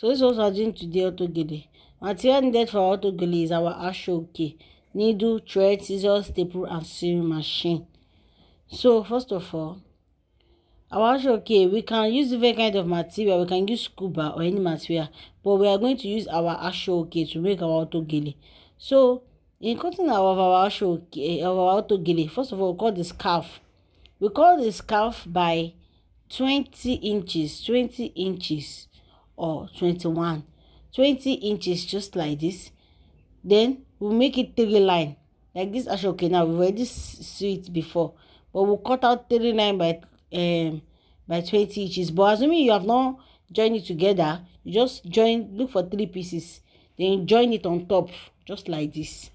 So this is what we're doing today, auto gele. Material needed for auto gele is our ashoke, needle, thread, scissors, staple, and sewing machine. So first of all, our ashoke, we can use different kind of material. We can use scuba or any material, but we are going to use our ashoke to make our auto gele. So in cutting our ashoke, our auto gele, first of all, we cut the scarf. We cut the scarf by 20 inches or 21. 20 inches, just like this. Then we'll make it 3 line like this. Ashoke now, we've already sew it before, but we'll cut out 3 line by 20 inches. But assuming you have not joined it together, you just look for 3 pieces, then you join it on top, just like this.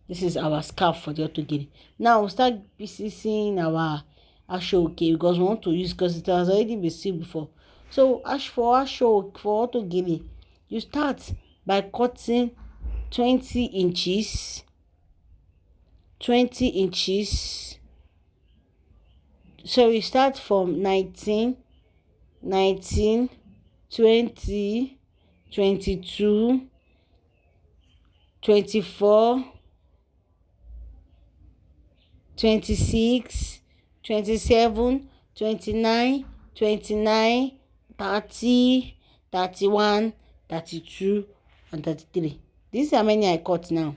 This is our scarf for the auto gele. Now we'll start piecing our ashoke, because we want to use, because it has already been sealed before. So for auto gele, you start by cutting 20 inches. So we start from 19, 20, 22, 24, 26, 27, 29, 30, 31, 32, and 33. These are many I cut now.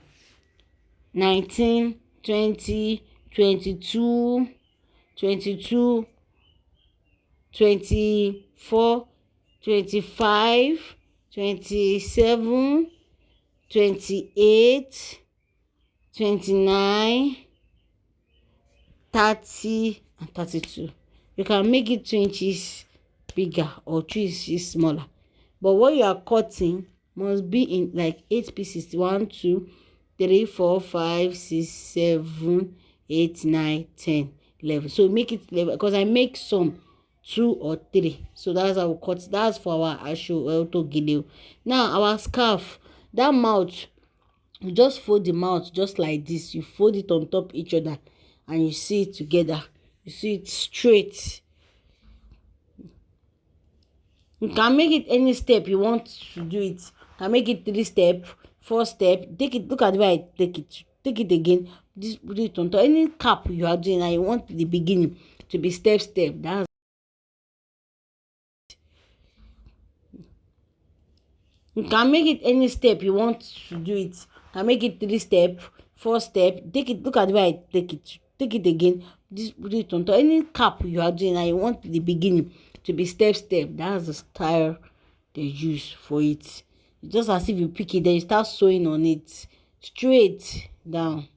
19, 20, 22, 22, 24, 25, 27, 28, 29, 30, and 32. You can make it 2 inches bigger or 2 inches smaller, but what you are cutting must be in like 8 pieces. 1, 2, 3, 4, 5, 6, 7, 8, 9, 10, 11. So make it 11, because I make some 2 or 3. So that's how we cut. That's for our auto gele. Now our scarf, that mouth, you just fold the mouth just like this. You fold it on top each other and you see it together. You see it straight. You can make it any step you want to do it. You can make it 3 step, 4 step. Take it. Look at the way I take it. Take it again. Just put it on top. Any cap you are doing and you want the beginning to be step. That's you can make it any step you want to do it. You can make it 3 step, 4 step. Take it. Look at the way I take it. Take it again. Just put it on top. Any cap you are doing and you want the beginning to be step. That's the style they use for it. It's just as if you pick it, then you start sewing on it straight down.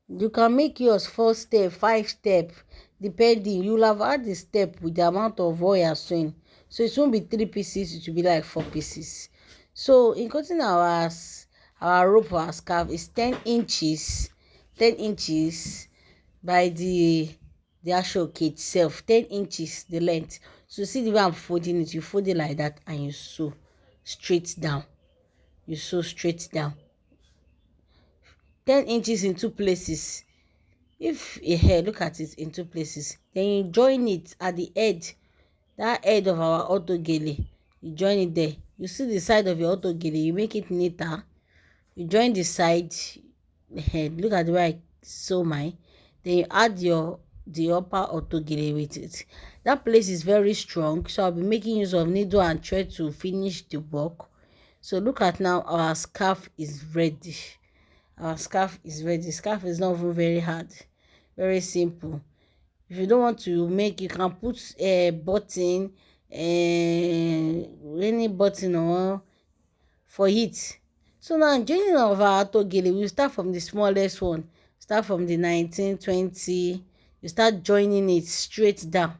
You can make yours 4 step, 5 step, depending. You'll have had the step with the amount of what you are sewing. So it won't be 3 pieces, it will be like 4 pieces. So in cutting our rope or our scarf is 10 inches. 10 inches by the ashoke itself. 10 inches the length. So see the way I'm folding it, you fold it like that and you sew straight down. 10 inches in 2 places. If a hair, look at it in 2 places. Then you join it at the edge, that edge of our auto gele. You join it there. You see the side of your auto gele, you make it neater. You join the side, the head. Look at the way I sew mine. Then you add the upper auto gele with it. That place is very strong, so I'll be making use of needle and thread to finish the work. So look at now, our scarf is ready. The scarf is not even very hard, very simple. If you don't want to make, you can put a button, any button or for it. So now joining of our auto gele, we start from the smallest one. Start from the 19, 20. You start joining it straight down.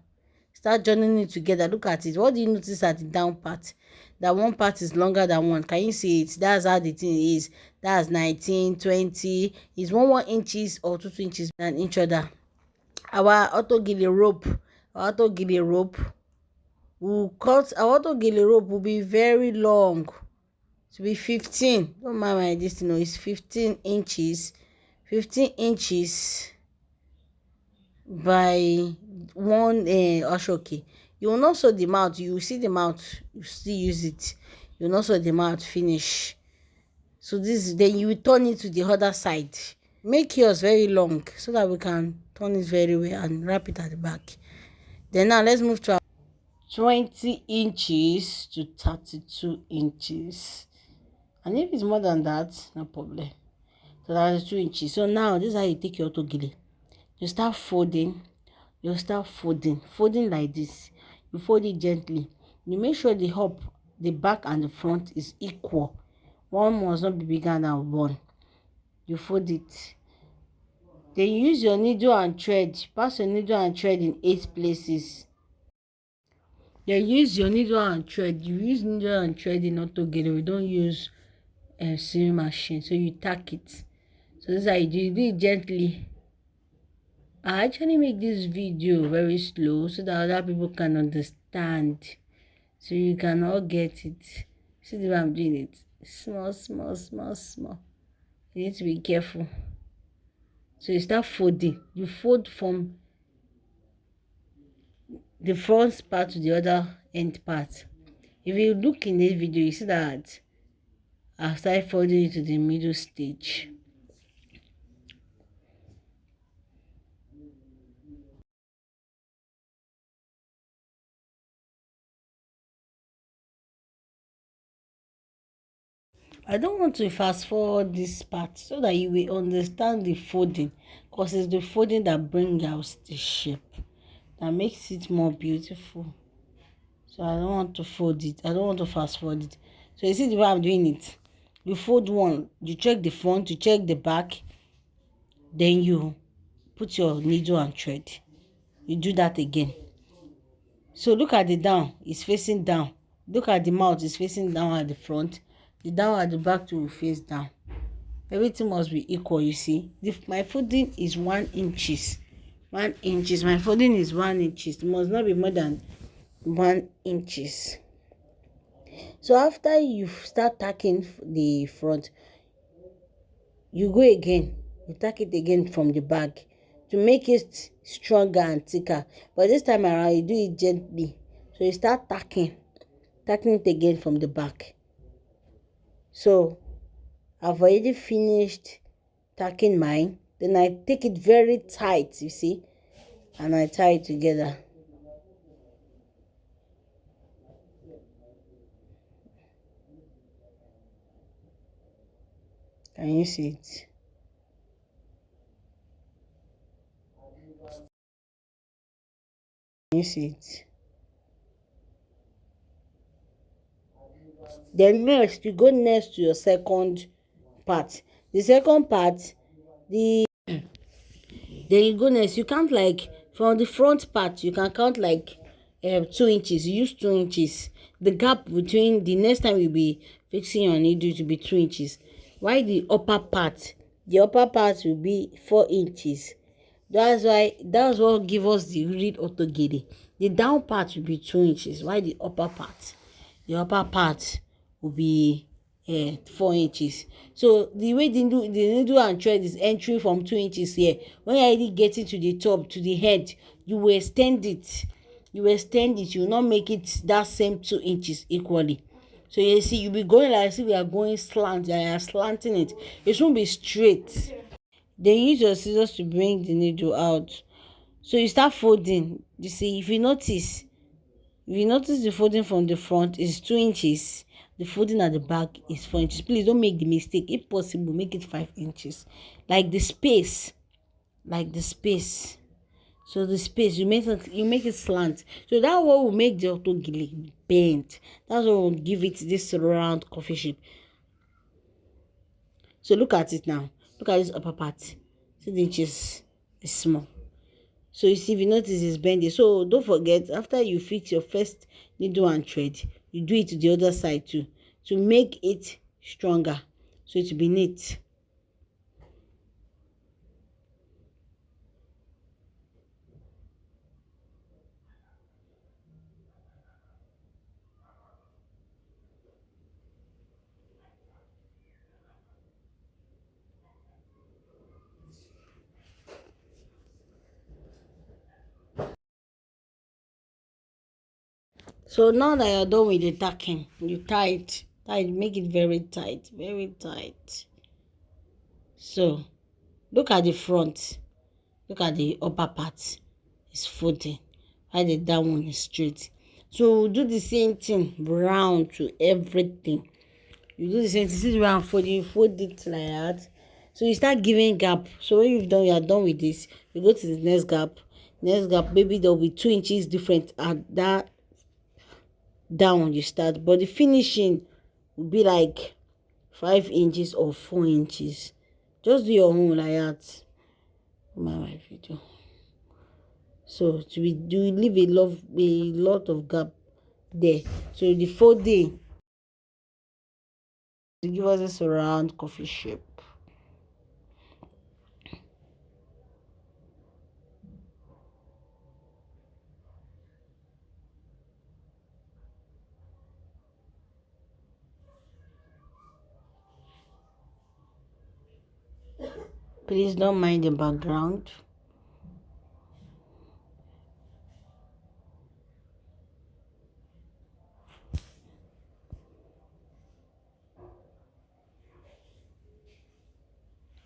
Start joining it together. Look at it. What do you notice at the down part? That one part is longer than one. Can you see it? That's how the thing is. That's 19, 20. It's 1 inches or 2 inches than each other. Our auto gele rope. We'll cut. Our auto gele rope will be very long. To be 15. Don't mind my this thing. No, it's 15 inches. 15 inches by 1 ashoke. You will not sew the mouth. You will see the mouth. You still use it. you not sew the mouth finish. So this, then you will turn it to the other side. Make yours very long so that we can turn it very well and wrap it at the back. Then now let's move to our 20 inches to 32 inches. And if it's more than that, no problem. So that's 2 inches. So now this is how you take your otogele. You start folding. You start folding like this. You fold it gently. You make sure the back and the front is equal. One must not be bigger than one. You fold it. Then you use your needle and thread. Pass your needle and thread in 8 places. Then use your needle and thread. You use needle and thread in otogele. We don't use a sewing machine. So you tack it. So this is how you do it. You do it gently. I actually make this video very slow so that other people can understand. So you can all get it. See the way I'm doing it. Small, small, small, small. You need to be careful. So you start folding. You fold from the front part to the other end part. If you look in this video, you see that I started folding it to the middle stage. I don't want to fast forward this part so that you will understand the folding, because it's the folding that brings out the shape, that makes it more beautiful. So I don't want to fold it. I don't want to fast forward it. So you see the way I'm doing it. You fold one, you check the front, you check the back, then you put your needle and thread. You do that again. So look at the down, it's facing down. Look at the mouth, it's facing down at the front. The down at the back will face down. Everything must be equal, you see. My folding is 1 inches. 1 inches. My folding is 1 inches. It must not be more than 1 inches. So after you start tacking the front, you go again. You tack it again from the back to make it stronger and thicker. But this time around, you do it gently. So you start tacking it again from the back. So I've already finished tacking mine. Then I take it very tight, you see, and I tie it together. Can you see it? Can you see it? Then next, you go next to your second part. The second part, then you go next. You count like from the front part. You can count like 2 inches. You use 2 inches. The gap between the next time you'll be fixing your needle to be 2 inches. While the upper part will be 4 inches. That's what give us the real otogele. The down part will be 2 inches. While the upper part will be 4 inches. So the way the needle and thread is entering from 2 inches here, when you're already getting to the top, to the head, you will extend it. You will not make it that same 2 inches equally. So you see, you'll be going like, see, we are going slant, and you are slanting it. It won't be straight. Then use your scissors to bring the needle out. So you start folding. You see, if you notice the folding from the front is 2 inches, the folding at the back is 4 inches. Please don't make the mistake. If possible, make it 5 inches. Like the space. So the space, you make it slant. So that what will make the otogele bent. That's what will give it this round coffee shape. So look at it now. Look at this upper part. See the inches is small. So you see, if you notice, it's bendy. So don't forget, after you fix your first needle and thread, you do it to the other side too, to make it stronger, so it will be neat. So now that you're done with the tacking, you tie it, make it very tight, very tight. So look at the front, look at the upper part, it's folding, while the down one is straight. So we'll do the same thing round to everything. You do the same thing, see the round fold, you fold it like that. So you start giving gap. So when you are done with this, you go to the next gap. Next gap, maybe there'll be 2 inches different at that down you start, but the finishing will be like 5 inches or 4 inches. Just do your own like that. My video. So to be do leave a lot of gap there. So the folding to give us a surround coffee shape. Please don't mind the background.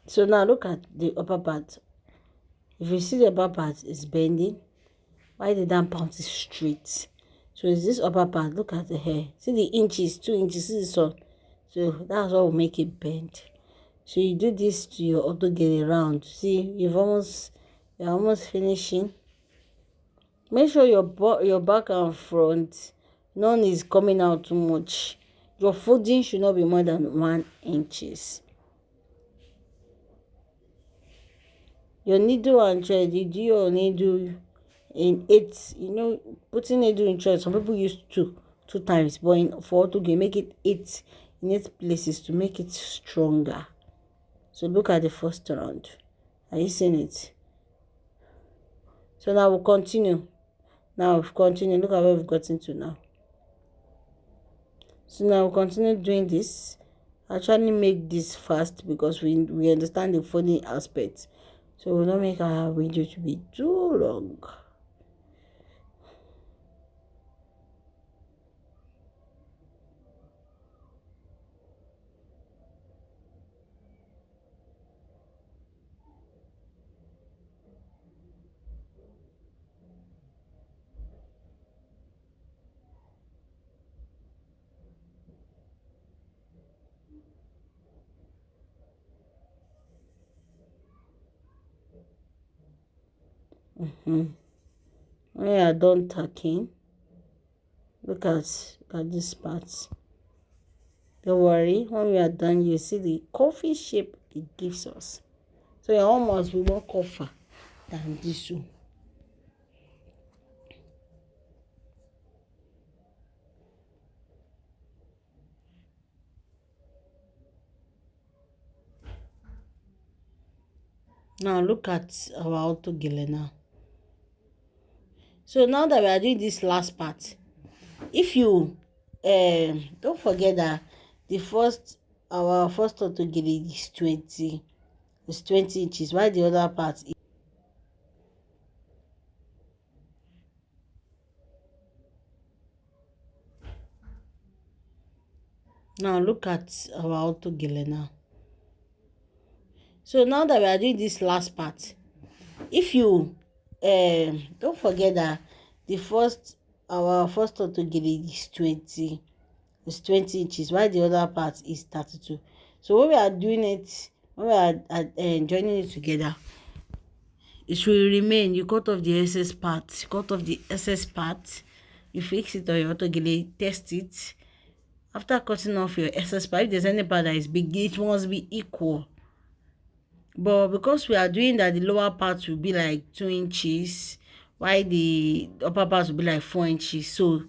So now look at the upper part. If you see the upper part is bending, why the down part is straight. So is this upper part, look at the hair. See the inches, 2 inches, see this one. So that's what will make it bend. So you do this to your auto gele round. See, you're almost finishing. Make sure your back and front, none is coming out too much. Your folding should not be more than 1 inches. Your needle and thread, you do your needle in 8. Putting needle in thread, some people use two times, but for auto gele, make it 8 in 8 places to make it stronger. So look at the first round. Are you seeing it? So now we'll continue. Now we've continued. Look at where we've gotten to now. So now we'll continue doing this. Actually make this fast because we understand the folding aspect. So we'll not make our video to be too long. When you are done tacking, look at this part. Don't worry, when we are done, you see the coffee shape it gives us. So your arm must be more cover than this one. Now look at our auto gele now. So now that we are doing this last part, if you don't forget that our first auto gele is 20 inches, while the other part is now look at our auto gele now. So now that we are doing this last part, if you don't forget that our first auto gele is 20 inches, while the other part is 32. So when we are doing it, when we are joining it together, it will remain. You cut off the excess part, you fix it on your auto gele, test it. After cutting off your excess part, if there's any part that is big, it must be equal. But because we are doing that, the lower part will be like 2 inches, while the upper part will be like 4 inches. So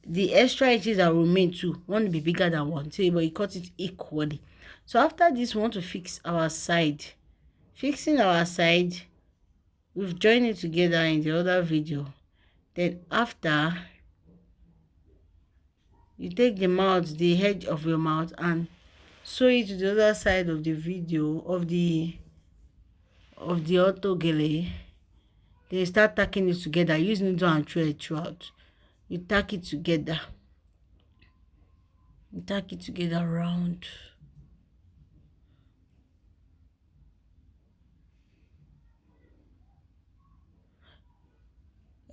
the extra inches that remain too won't be bigger than one. So but you cut it equally. So after this, we want to fix our side. Fixing our side, we've joined it together in the other video. Then after, you take the edge of your mouth and sew it to the other side of the video of the auto gele. Then you start tacking it together using needle and thread throughout. You tack it together. You tack it together round.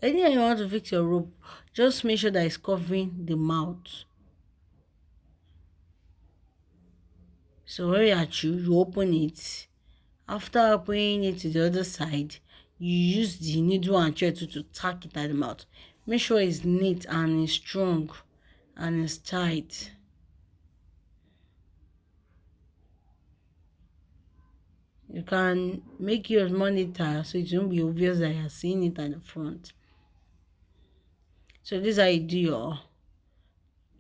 Anytime you want to fix your rope, just make sure that it's covering the mouth. So when you are through, you open it. After opening it to the other side, you use the needle and thread to tack it at the mouth. Make sure it's neat and it's strong and it's tight. You can make your monitor so it won't be obvious that you're seeing it at the front. So this is how you do your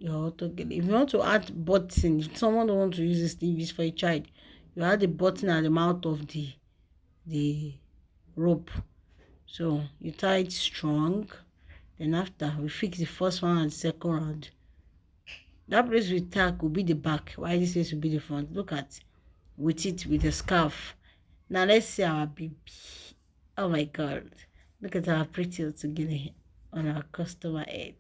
auto gele. If you want to add button, if someone don't want to use this sleeves for a child, you add the button at the mouth of the rope. So you tie it strong. Then after we fix the first one and the second round. That place we tack will be the back, while this place will be the front. Look at with it with the scarf. Now let's see our baby. Oh my god. Look at our pretty little gele on our customer head.